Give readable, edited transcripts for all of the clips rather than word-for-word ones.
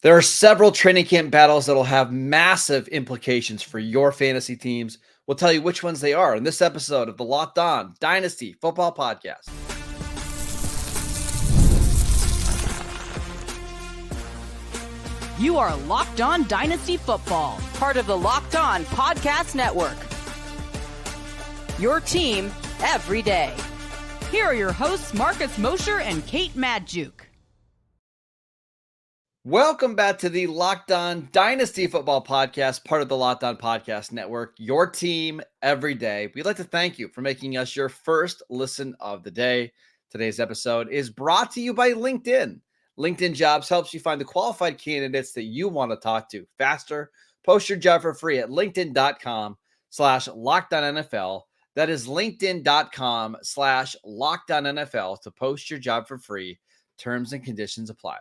There are several training camp battles that will have massive implications for your fantasy teams. We'll tell you which ones they are in this episode of the Locked On Dynasty Football Podcast. You are Locked On Dynasty Football, part of the Locked On Podcast Network. Your team every day. Here are your hosts, Marcus Mosher and Kate Madjuk. Welcome back to the Locked On Dynasty Football Podcast, part of the Locked On Podcast Network, your team every day. We'd like to thank you for making us your first listen of the day. Today's episode is brought to you by LinkedIn. LinkedIn Jobs helps you find the qualified candidates that you want to talk to faster. Post your job for free at linkedin.com/LockedOnNFL. That is linkedin.com/LockedOnNFL to post your job for free. Terms and conditions apply.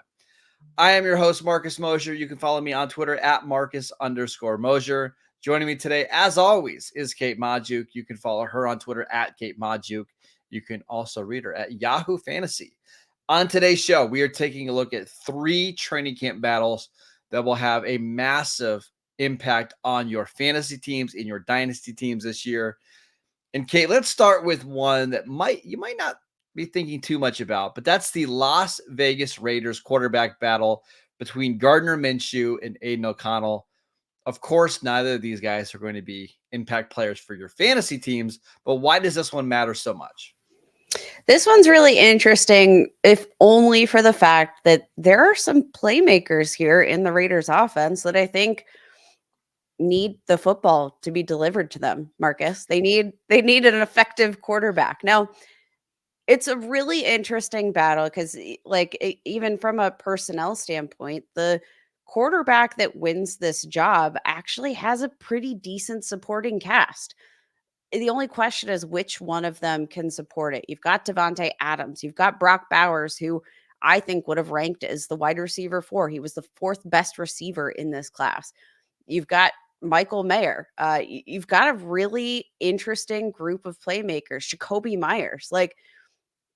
I am your host, Marcus Mosher. You can follow me on Twitter at Marcus_Mosher. Joining me today, as always, is Kate Madjuk. You can follow her on Twitter at Kate Madjuk. You can also read her at Yahoo Fantasy. On today's show, we are taking a look at 3 training camp battles that will have a massive impact on your fantasy teams and your dynasty teams this year. And Kate, let's start with one that you might not be thinking too much about, but that's the Las Vegas Raiders quarterback battle between Gardner Minshew and Aidan O'Connell. Of course, neither of these guys are going to be impact players for your fantasy teams, but why does this one matter so much? This one's really interesting, if only for the fact that there are some playmakers here in the Raiders offense that I think need the football to be delivered to them, Marcus. They need an effective quarterback. Now, it's a really interesting battle because, even from a personnel standpoint, the quarterback that wins this job actually has a pretty decent supporting cast. The only question is which one of them can support it. You've got Davante Adams. You've got Brock Bowers, who I think would have ranked as the wide receiver 4. He was the 4th best receiver in this class. You've got Michael Mayer. You've got a really interesting group of playmakers. Jacoby Myers.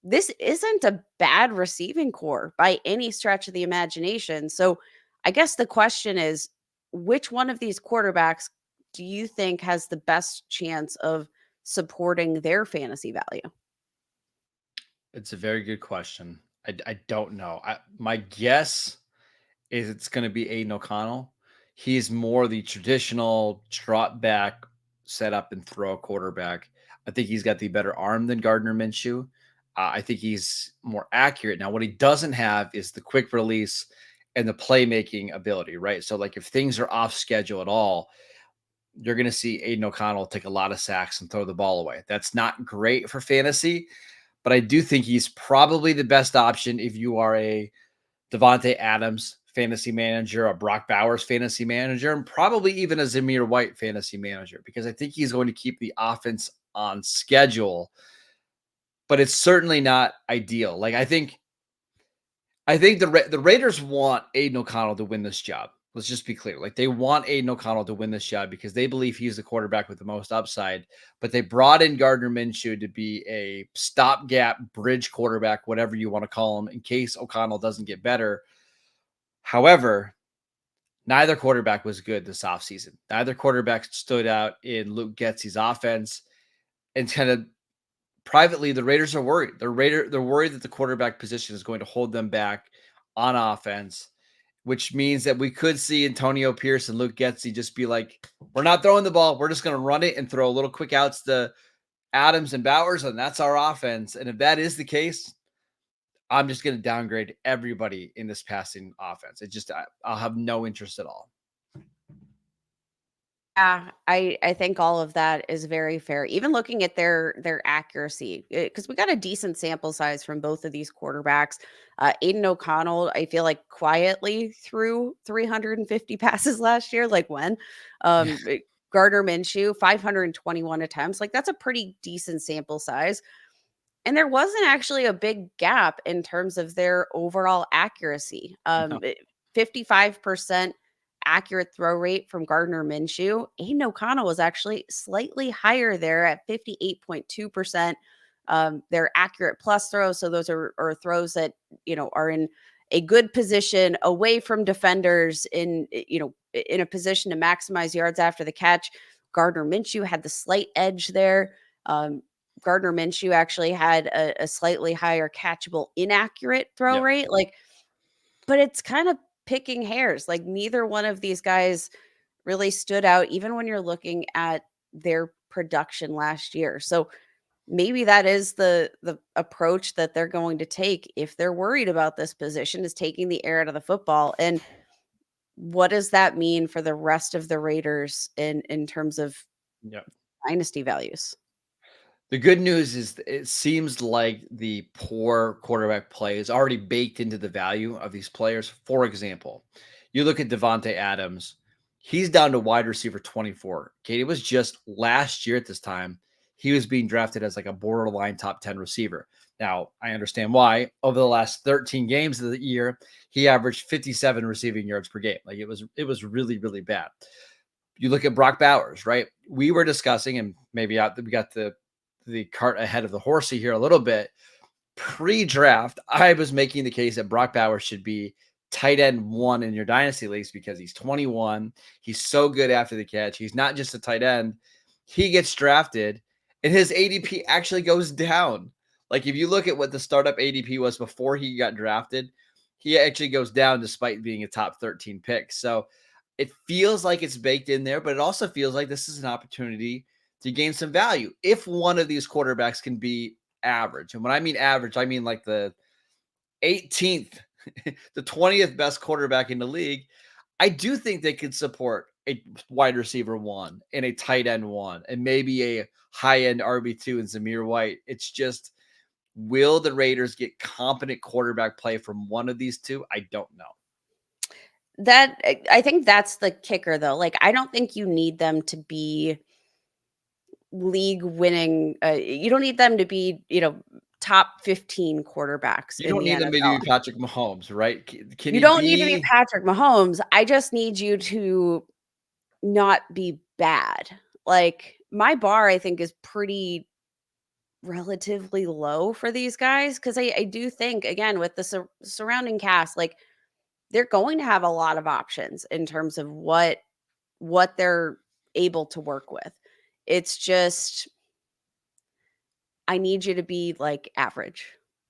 This isn't a bad receiving core by any stretch of the imagination. So I guess the question is, which one of these quarterbacks do you think has the best chance of supporting their fantasy value? It's a very good question. I don't know. My guess is it's going to be Aidan O'Connell. He's more the traditional drop back, set up and throw quarterback. I think he's got the better arm than Gardner Minshew. I think he's more accurate. Now, what he doesn't have is the quick release and the playmaking ability, right? So, if things are off schedule at all, you're going to see Aidan O'Connell take a lot of sacks and throw the ball away. That's not great for fantasy, but I do think he's probably the best option if you are a Davante Adams fantasy manager, a Brock Bowers fantasy manager, and probably even a Zamir White fantasy manager, because I think he's going to keep the offense on schedule. But it's certainly not ideal. I think the Raiders want Aidan O'Connell to win this job. Let's just be clear. They want Aidan O'Connell to win this job because they believe he's the quarterback with the most upside. But they brought in Gardner Minshew to be a stopgap bridge quarterback, whatever you want to call him, in case O'Connell doesn't get better. However, neither quarterback was good this offseason. Neither quarterback stood out in Luke Getsy's offense. And kind of privately, the Raiders are worried. They're worried that the quarterback position is going to hold them back on offense, which means that we could see Antonio Pierce and Luke Getsy just be like, we're not throwing the ball. We're just going to run it and throw a little quick outs to Adams and Bowers, and that's our offense. And if that is the case, I'm just going to downgrade everybody in this passing offense. I'll have no interest at all. Yeah, I think all of that is very fair. Even looking at their accuracy, because we got a decent sample size from both of these quarterbacks. Aidan O'Connell, I feel like quietly threw 350 passes last year. When? Gardner Minshew, 521 attempts. That's a pretty decent sample size. And there wasn't actually a big gap in terms of their overall accuracy. No. 55% accurate throw rate from Gardner Minshew. Aidan O'Connell was actually slightly higher there at 58.2%. They're accurate plus throws. So those are throws that, are in a good position away from defenders in a position to maximize yards after the catch. Gardner Minshew had the slight edge there. Gardner Minshew actually had a slightly higher catchable inaccurate throw rate. But it's kind of picking hairs. Like neither one of these guys really stood out, even when you're looking at their production last year. So maybe that is the approach that they're going to take if they're worried about this position, is taking the air out of the football. And what does that mean for the rest of the Raiders in terms of dynasty values? The good news is it seems like the poor quarterback play is already baked into the value of these players. For example, you look at Davante Adams, he's down to wide receiver 24. Okay, it was just last year at this time, he was being drafted as like a borderline top 10 receiver. Now, I understand why. Over the last 13 games of the year, he averaged 57 receiving yards per game. Like it was really, really bad. You look at Brock Bowers, right? We were discussing, and maybe we got the cart ahead of the horsey here a little bit. Pre-draft, I was making the case that Brock Bowers should be tight end 1 in your dynasty leagues because he's 21. He's so good after the catch. He's not just a tight end. He gets drafted and his ADP actually goes down. Like if you look at what the startup ADP was before he got drafted, he actually goes down despite being a top 13 pick. So it feels like it's baked in there, but it also feels like this is an opportunity to gain some value. If one of these quarterbacks can be average, and when I mean average, I mean like the 18th, the 20th best quarterback in the league, I do think they could support a wide receiver 1 and a tight end 1 and maybe a high-end RB2 and Zamir White. It's just, will the Raiders get competent quarterback play from one of these two? I don't know. I think that's the kicker, though. Like, I don't think you need them to be league winning. You don't need them to be, top 15 quarterbacks. You don't need them to be Patrick Mahomes, right? You don't need to be Patrick Mahomes. I just need you to not be bad. Like my bar, I think, is pretty relatively low for these guys because I do think, again, with the surrounding cast, like they're going to have a lot of options in terms of what they're able to work with. It's just, I need you to be like average,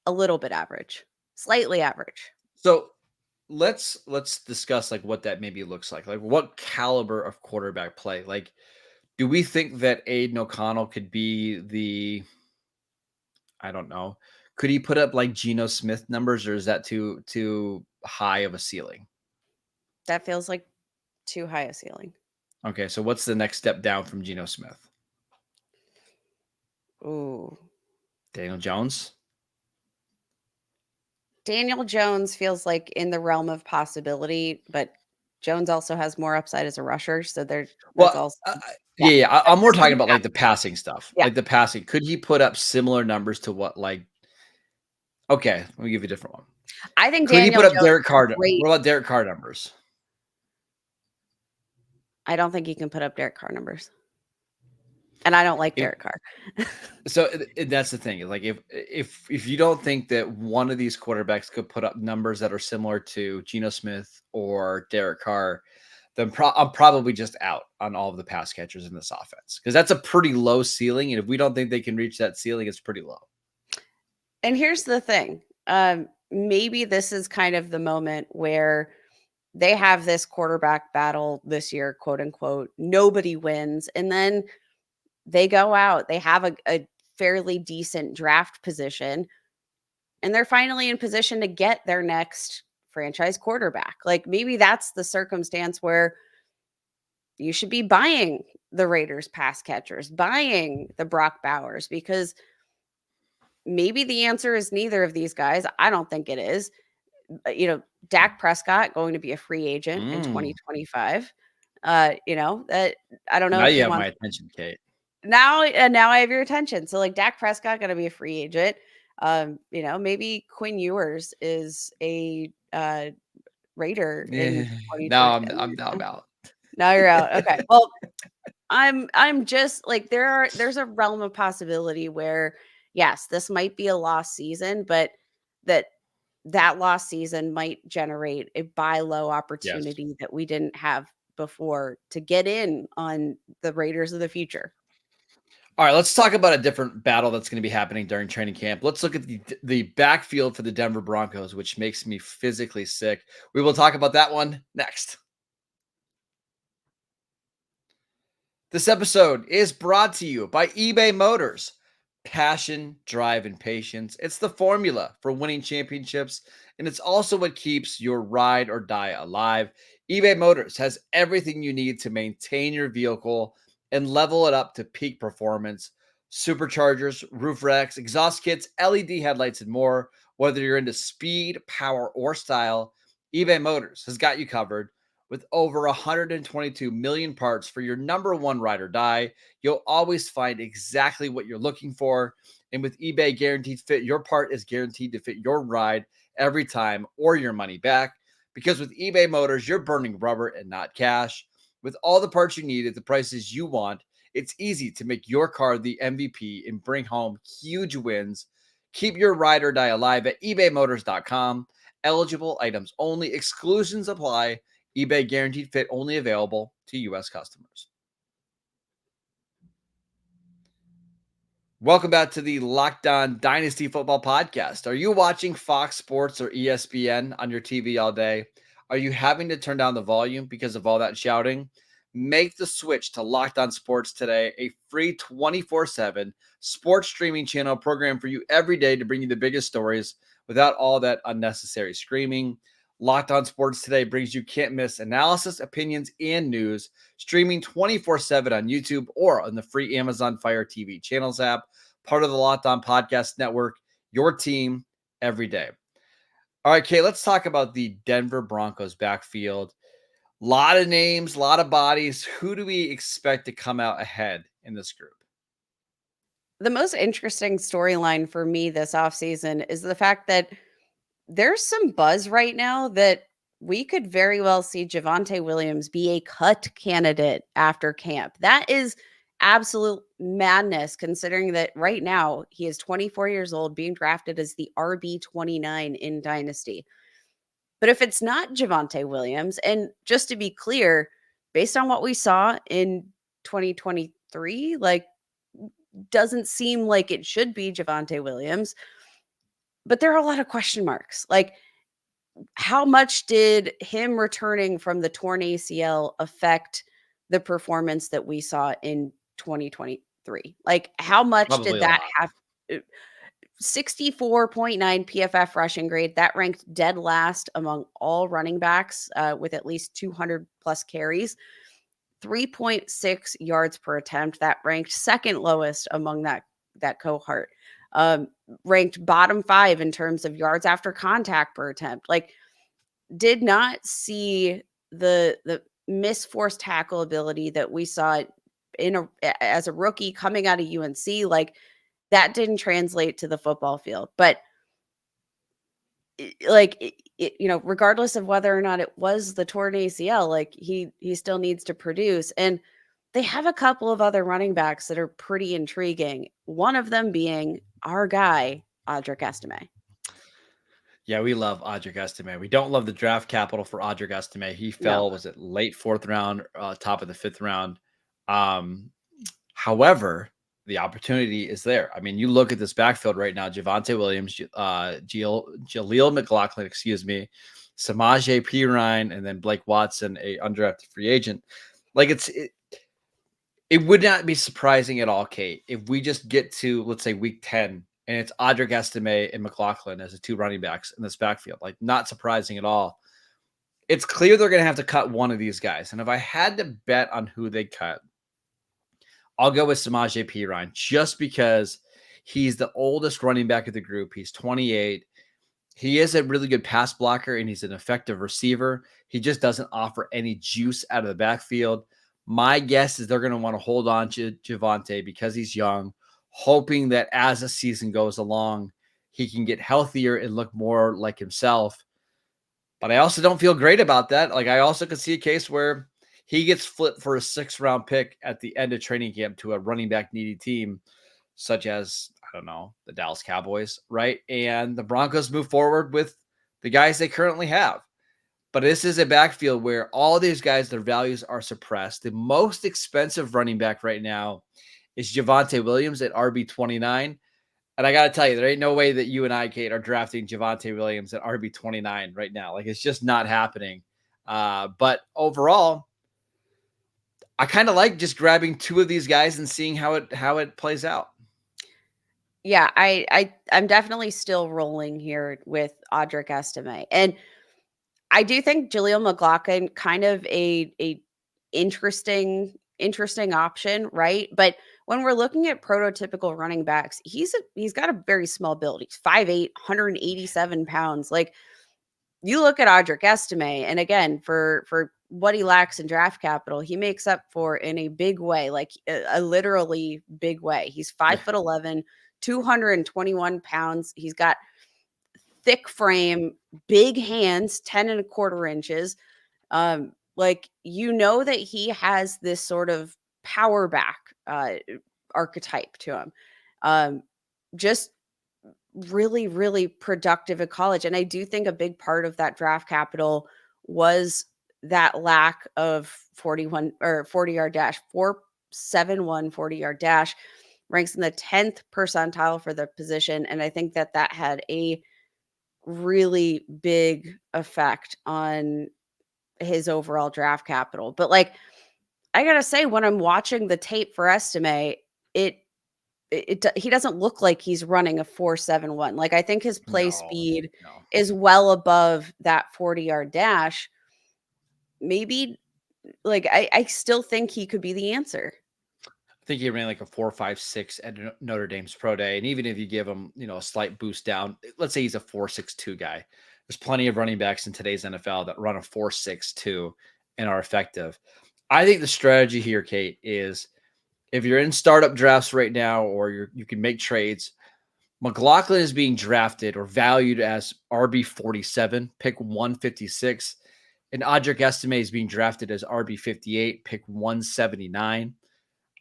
a little bit average, slightly average. So let's discuss like what that maybe looks like. Like what caliber of quarterback play? Like, do we think that Aidan O'Connell could be I don't know. Could he put up like Geno Smith numbers, or is that too high of a ceiling? That feels like too high a ceiling. Okay, so what's the next step down from Geno Smith? Ooh. Daniel Jones? Daniel Jones feels like in the realm of possibility, but Jones also has more upside as a rusher. So there's also. I'm more talking about like the passing stuff. Yeah. Like the passing. Could he put up similar numbers to what like? Okay, let me give you a different one. I think Could Daniel he put up Jones Derek Carr? great. What about Derek Carr numbers? I don't think he can put up Derek Carr numbers. And I don't like Derek Carr. So that's the thing. Like if you don't think that one of these quarterbacks could put up numbers that are similar to Geno Smith or Derek Carr, then I'm probably just out on all of the pass catchers in this offense because that's a pretty low ceiling. And if we don't think they can reach that ceiling, it's pretty low. And here's the thing. Maybe this is kind of the moment where they have this quarterback battle this year, quote unquote. Nobody wins. And then they go out, they have a fairly decent draft position, and they're finally in position to get their next franchise quarterback. Like maybe that's the circumstance where you should be buying the Raiders pass catchers, buying the Brock Bowers, because maybe the answer is neither of these guys. I don't think it is. Dak Prescott going to be a free agent in 2025. That I don't know. Now you have my attention, Kate. Now I have your attention. So like Dak Prescott going to be a free agent. Maybe Quinn Ewers is a Raider in 2020. No, I'm out. Now you're out. Okay. Well, I'm just like there's a realm of possibility where yes, this might be a lost season, but that that lost season might generate a buy low Yes. opportunity that we didn't have before to get in on the Raiders of the future. All right, let's talk about a different battle that's going to be happening during training camp. Let's look at the backfield for the Denver Broncos, which makes me physically sick. We will talk about that one next. This episode is brought to you by eBay Motors. Passion, drive, and patience. It's the formula for winning championships, and it's also what keeps your ride or die alive. eBay Motors has everything you need to maintain your vehicle and level it up to peak performance. Superchargers, roof racks, exhaust kits, LED headlights, and more. Whether you're into speed, power, or style, eBay Motors has got you covered. With over 122 million parts for your number one ride or die, you'll always find exactly what you're looking for. And with eBay Guaranteed Fit, your part is guaranteed to fit your ride every time or your money back. Because with eBay Motors, you're burning rubber and not cash. With all the parts you need at the prices you want, it's easy to make your car the MVP and bring home huge wins. Keep your ride or die alive at ebaymotors.com. Eligible items only, exclusions apply. eBay Guaranteed Fit only available to U.S. customers. Welcome back to the Locked On Dynasty Football Podcast. Are you watching Fox Sports or ESPN on your TV all day? Are you having to turn down the volume because of all that shouting? Make the switch to Locked On Sports today, a free 24/7 sports streaming channel program for you every day to bring you the biggest stories without all that unnecessary screaming. Locked On Sports Today brings you can't miss analysis, opinions, and news, streaming 24/7 on YouTube or on the free Amazon Fire TV channels app, part of the Locked On Podcast Network, your team every day. All right, Kate, let's talk about the Denver Broncos backfield. A lot of names, a lot of bodies. Who do we expect to come out ahead in this group? The most interesting storyline for me this offseason is the fact that there's some buzz right now that we could very well see Javonte Williams be a cut candidate after camp. That is absolute madness, considering that right now he is 24 years old, being drafted as the RB29 in Dynasty. But if it's not Javonte Williams, and just to be clear, based on what we saw in 2023, like, doesn't seem like it should be Javonte Williams. But there are a lot of question marks. Like, how much did him returning from the torn ACL affect the performance that we saw in 2023? Like, how much Probably did a that lot. have? 64.9 PFF rushing grade. That ranked dead last among all running backs with at least 200 plus carries. 3.6 yards per attempt. That ranked second lowest among that cohort. Ranked bottom 5 in terms of yards after contact per attempt. Like, did not see the misforced tackle ability that we saw as a rookie coming out of UNC. Like, that didn't translate to the football field. But regardless of whether or not it was the torn ACL, like, he still needs to produce. And they have a couple of other running backs that are pretty intriguing. One of them being our guy, Audric Estime. Yeah, we love Audric Estime. We don't love the draft capital for Audric Estime. He fell, No. was it late 4th round, top of the 5th round? However, the opportunity is there. I mean, you look at this backfield right now: Javonte Williams, Jaleel McLaughlin, Samaje Perine, and then Blake Watson, a undrafted free agent. Like, it would not be surprising at all, Kate, if we just get to, let's say, week 10 and it's Audric Estime and McLaughlin as the two running backs in this backfield. Like, not surprising at all. It's clear they're going to have to cut one of these guys. And if I had to bet on who they cut, I'll go with Samaje Perine, just because he's the oldest running back of the group. He's 28. He is a really good pass blocker, and he's an effective receiver. He just doesn't offer any juice out of the backfield. My guess is they're going to want to hold on to Javonte because he's young, hoping that as the season goes along, he can get healthier and look more like himself. But I also don't feel great about that. Like, I also could see a case where he gets flipped for a 6th round pick at the end of training camp to a running back needy team, such as, I don't know, the Dallas Cowboys, right? And the Broncos move forward with the guys they currently have. But this is a backfield where all these guys, their values are suppressed. The most expensive running back right now is Javonte Williams at RB29. And I got to tell you, there ain't no way that you and I, Kate, are drafting Javonte Williams at RB29 right now. Like, it's just not happening. But overall, I kind of like just grabbing two of these guys and seeing how it plays out. Yeah, I'm definitely still rolling here with Audric Estime. And I do think Jaleel McLaughlin kind of a interesting option, right? But when we're looking at prototypical running backs, he's got a very small build. He's 5'8", 187 pounds. Like, you look at Audric Estime, and again, for what he lacks in draft capital, he makes up for in a big way, like a literally big way. He's 5'11", 221 pounds. He's got thick frame, big hands, 10 and a quarter inches. Like, that he has this sort of power back archetype to him. Just really, really productive at college. And I do think a big part of that draft capital was that lack of 41 or 40-yard dash. 4.71 40-yard dash ranks in the 10th percentile for the position. And I think that had a really big effect on his overall draft capital. But like, I gotta say, when I'm watching the tape for Estime, he doesn't look like he's running a 4.71. Like, I think his play speed is well above that 40-yard dash. Maybe, like, I still think he could be the answer. I think he ran like a 4.56 at Notre Dame's pro day. And even if you give him, a slight boost down, let's say he's a 4.62 guy. There's plenty of running backs in today's NFL that run a 4.62 and are effective. I think the strategy here, Kate, is if you're in startup drafts right now, or you can make trades, McLaughlin is being drafted or valued as RB47, pick 156. And Audric Estime is being drafted as RB58, pick 179.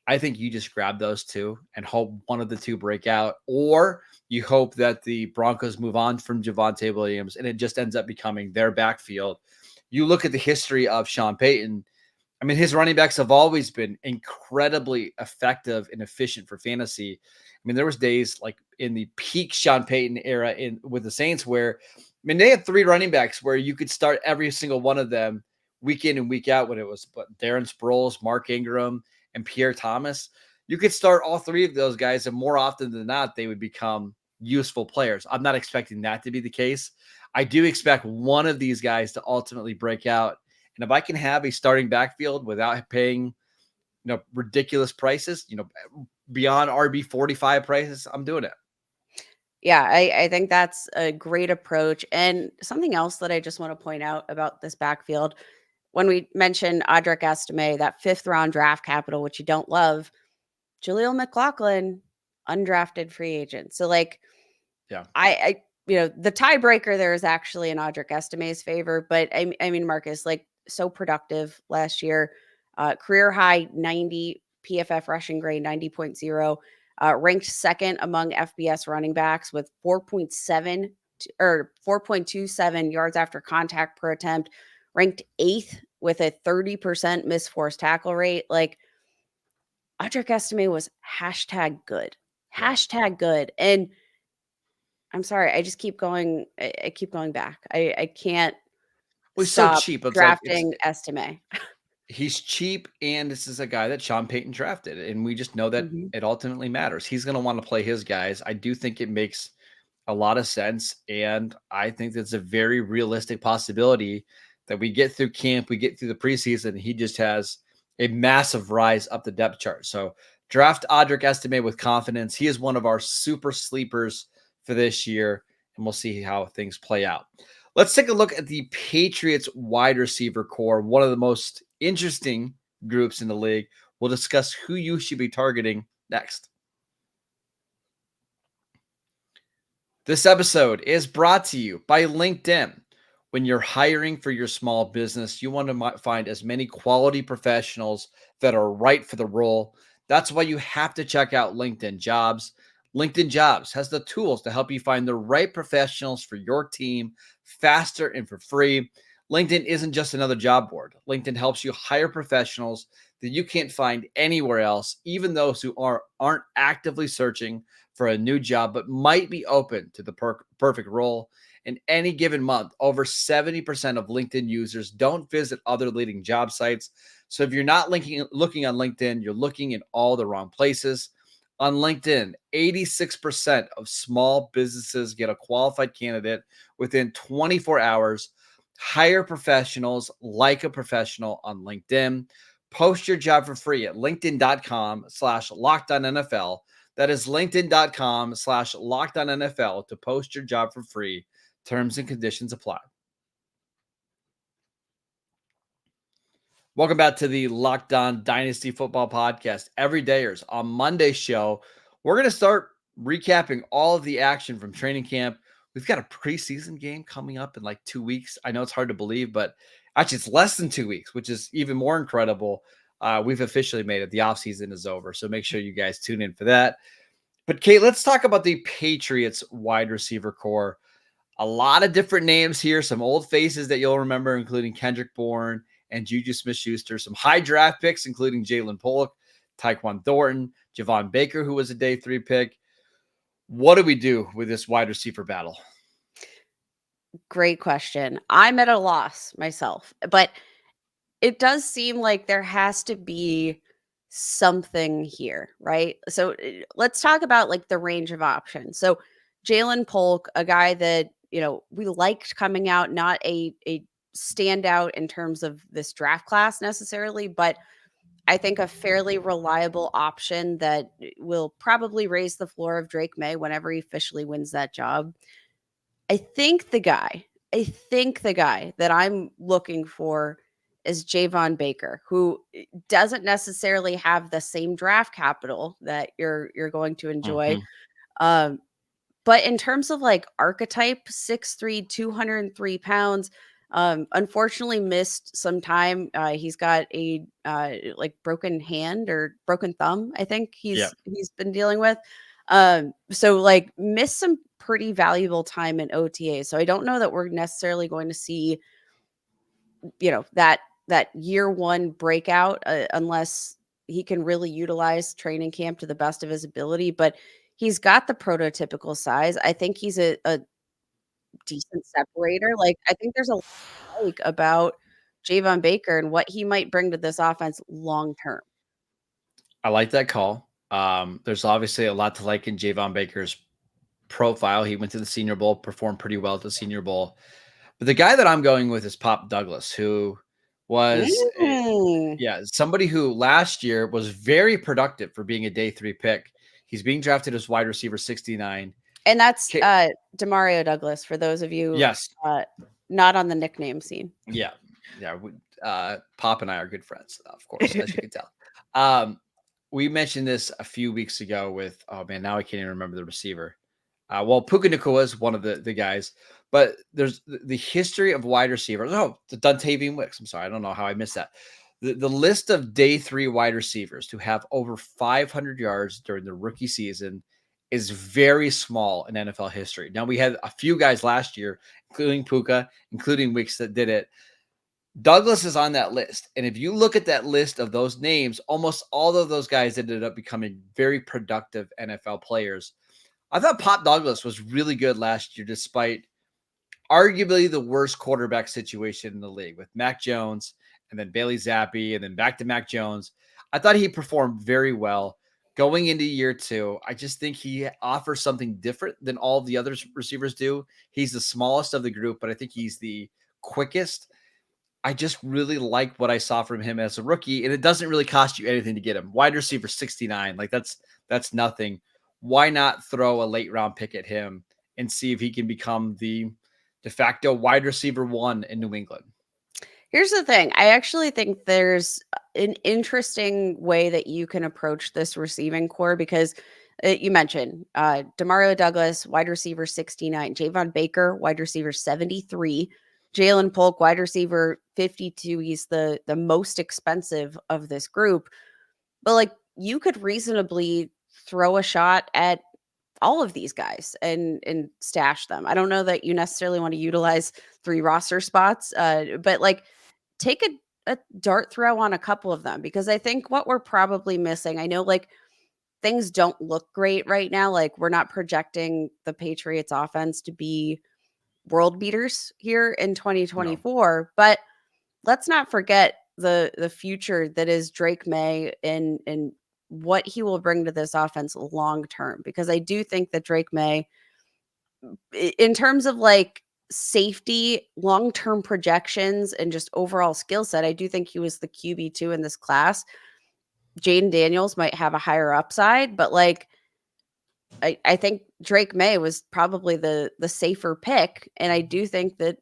I think you just grab those two and hope one of the two break out, or you hope that the Broncos move on from Javonte Williams and it just ends up becoming their backfield. You look at the history of Sean Payton. I mean, his running backs have always been incredibly effective and efficient for fantasy. I mean, there was days like in the peak Sean Payton era with the Saints where, they had three running backs where you could start every single one of them week in and week out, when it was Darren Sproles, Mark Ingram, and Pierre Thomas. You could start all three of those guys, and more often than not, they would become useful players. I'm not expecting that to be the case. I do expect one of these guys to ultimately break out. And if I can have a starting backfield without paying, ridiculous prices, beyond RB45 prices, I'm doing it. Yeah, I think that's a great approach. And something else that I just want to point out about this backfield, when we mentioned Audric Estime, that 5th round draft capital, which you don't love, Jaleel McLaughlin, undrafted free agent. So like, yeah, I the tiebreaker there is actually in Audric Estime's favor, but I mean, Marcus, like, so productive last year, career high 90 PFF rushing grade, 90.0, ranked second among FBS running backs with 4.7 or 4.27 yards after contact per attempt, ranked 8th with a 30% missed forced tackle rate. Like, Audric Estime was #good, #good. And I'm sorry, I just keep going. I keep going back. I can't he's stop so cheap. It's drafting Estime. He's cheap, and this is a guy that Sean Payton drafted, and we just know that it ultimately matters. He's going to want to play his guys. I do think it makes a lot of sense, and I think that's a very realistic possibility that we get through camp, we get through the preseason, he just has a massive rise up the depth chart. So draft Audric Estime with confidence. He is one of our super sleepers for this year, and we'll see how things play out. Let's take a look at the Patriots wide receiver core, one of the most interesting groups in the league. We'll discuss who you should be targeting next. This episode is brought to you by LinkedIn. When you're hiring for your small business, you want to find as many quality professionals that are right for the role. That's why you have to check out LinkedIn Jobs. LinkedIn Jobs has the tools to help you find the right professionals for your team faster and for free. LinkedIn isn't just another job board. LinkedIn helps you hire professionals that you can't find anywhere else, even those who aren't actively searching for a new job, but might be open to the perfect role. In any given month, over 70% of LinkedIn users don't visit other leading job sites. So if you're not looking on LinkedIn, you're looking in all the wrong places. On LinkedIn, 86% of small businesses get a qualified candidate within 24 hours. Hire professionals like a professional on LinkedIn. Post your job for free at linkedin.com/LockedOnNFL. That is linkedin.com/LockedOnNFL to post your job for free. Terms and conditions apply. Welcome back to the Locked On Dynasty Football Podcast. Everydayers. On Monday's show, we're going to start recapping all of the action from training camp. We've got a preseason game coming up in like 2 weeks. I know it's hard to believe, but actually it's less than 2 weeks, which is even more incredible. We've officially made it. The offseason is over, so make sure you guys tune in for that. But Kate, let's talk about the Patriots wide receiver core. A lot of different names here, some old faces that you'll remember, including Kendrick Bourne and Juju Smith-Schuster, some high draft picks, including Jalen Pollock, Tyquan Thornton, Javon Baker, who was a day 3 pick. What do we do with this wide receiver battle? Great question. I'm at a loss myself, but it does seem like there has to be something here, right? So let's talk about like the range of options. So Jalen Polk, a guy that, we liked coming out, not a standout in terms of this draft class necessarily, but I think a fairly reliable option that will probably raise the floor of Drake May whenever he officially wins that job. I think the guy that I'm looking for is Javon Baker, who doesn't necessarily have the same draft capital that you're going to enjoy. Um, but in terms of like archetype, 6'3", 203 pounds, unfortunately missed some time. He's got a like broken hand or broken thumb, I think he's been dealing with. So like missed some pretty valuable time in OTA. So I don't know that we're necessarily going to see, that year one breakout unless he can really utilize training camp to the best of his ability. But he's got the prototypical size. I think he's a decent separator. Like I think there's a lot to like about Javon Baker and what he might bring to this offense long term. I like that call. There's obviously a lot to like in Javon Baker's profile. He went to the Senior Bowl, performed pretty well at the Senior Bowl. But the guy that I'm going with is Pop Douglas, who was somebody who last year was very productive for being a day 3 pick. He's being drafted as wide receiver 69. And that's Demario Douglas, for those of you not on the nickname scene. Yeah. Pop and I are good friends, of course, as you can tell. We mentioned this a few weeks ago with, now I can't even remember the receiver. Puka Nacua is one of the guys, but there's the history of wide receivers. Oh, the Dontavian Wicks. I'm sorry. I don't know how I missed that. The list of day 3 wide receivers to have over 500 yards during the rookie season is very small in NFL history. Now, we had a few guys last year, including Puka, including Wicks, that did it. Douglas is on that list. And if you look at that list of those names, almost all of those guys ended up becoming very productive NFL players. I thought Pop Douglas was really good last year, despite arguably the worst quarterback situation in the league with Mac Jones and then Bailey Zappi and then back to Mac Jones. I thought he performed very well going into year 2. I just think he offers something different than all of the other receivers do. He's the smallest of the group, but I think he's the quickest. I just really like what I saw from him as a rookie, and it doesn't really cost you anything to get him. Wide receiver 69, like that's nothing. Why not throw a late round pick at him and see if he can become the de facto wide receiver 1 in New England? Here's the thing. I actually think there's an interesting way that you can approach this receiving core because you mentioned Demario Douglas, wide receiver 69, Javon Baker, wide receiver 73, Jalen Polk, wide receiver 52. He's the most expensive of this group. But like you could reasonably throw a shot at all of these guys and stash them. I don't know that you necessarily want to utilize 3 roster spots, but like take a dart throw on a couple of them, because I think what we're probably missing, I know like things don't look great right now. Like we're not projecting the Patriots offense to be world beaters here in 2024, but let's not forget the future that is Drake May and what he will bring to this offense long term, because I do think that Drake May, in terms of like safety, long term projections, and just overall skill set, I do think he was the QB2 in this class. Jaden Daniels might have a higher upside, but like I think Drake May was probably the safer pick, and I do think that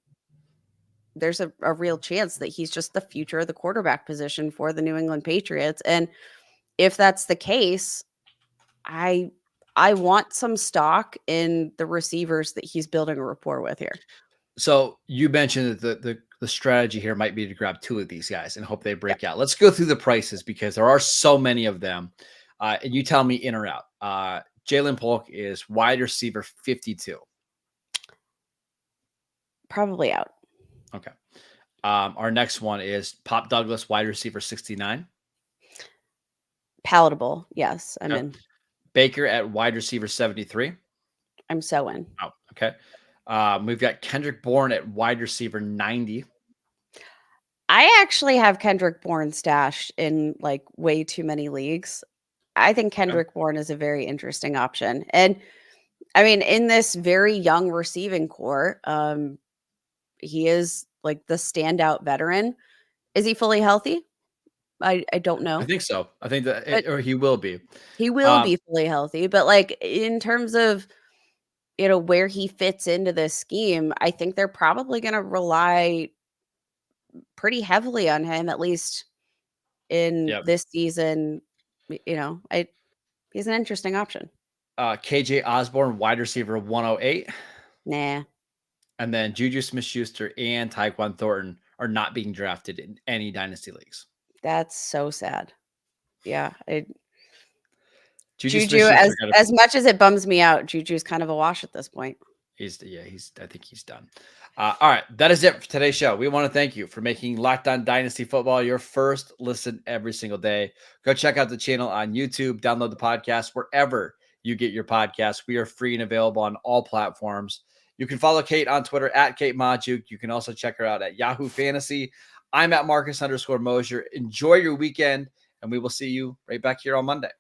there's a real chance that he's just the future of the quarterback position for the New England Patriots. And if that's the case, I want some stock in the receivers that he's building a rapport with here. So you mentioned that the strategy here might be to grab 2 of these guys and hope they break out. Let's go through the prices because there are so many of them. And you tell me in or out. Jalen Polk is wide receiver 52. Probably out. Okay. Our next one is Pop Douglas, wide receiver 69. Palatable. Yes, I'm Okay. in. Baker at wide receiver 73. I'm so in. Oh, okay. We've got Kendrick Bourne at wide receiver 90. I actually have Kendrick Bourne stashed in like way too many leagues. I think Kendrick Bourne is a very interesting option. And I mean, in this very young receiving core, he is like the standout veteran. Is he fully healthy? I don't know. I think so. I think that, But or he will be. he will be fully healthy. But like in terms of, you know, where he fits into this scheme, I think they're probably going to rely pretty heavily on him, at least in Yep. this season. You know, he's an interesting option. KJ Osborne, wide receiver 108. Nah, And then Juju Smith-Schuster and Tyquan Thornton are not being drafted in any dynasty leagues. that's so sad. Yeah, Juju Juju, Smith-Schuster as much as it bums me out, Juju's kind of a wash at this point. I think he's done. All right, that is it for today's show. We want to thank you for making Locked On Dynasty Football your first listen every single day. Go check out the channel on YouTube, download the podcast wherever you get your podcasts. We are free and available on all platforms. You can follow Kate on Twitter at Kate Majuk. You can also check her out at Yahoo Fantasy. I'm at Marcus_Mosher. Enjoy your weekend, and we will see you right back here on Monday.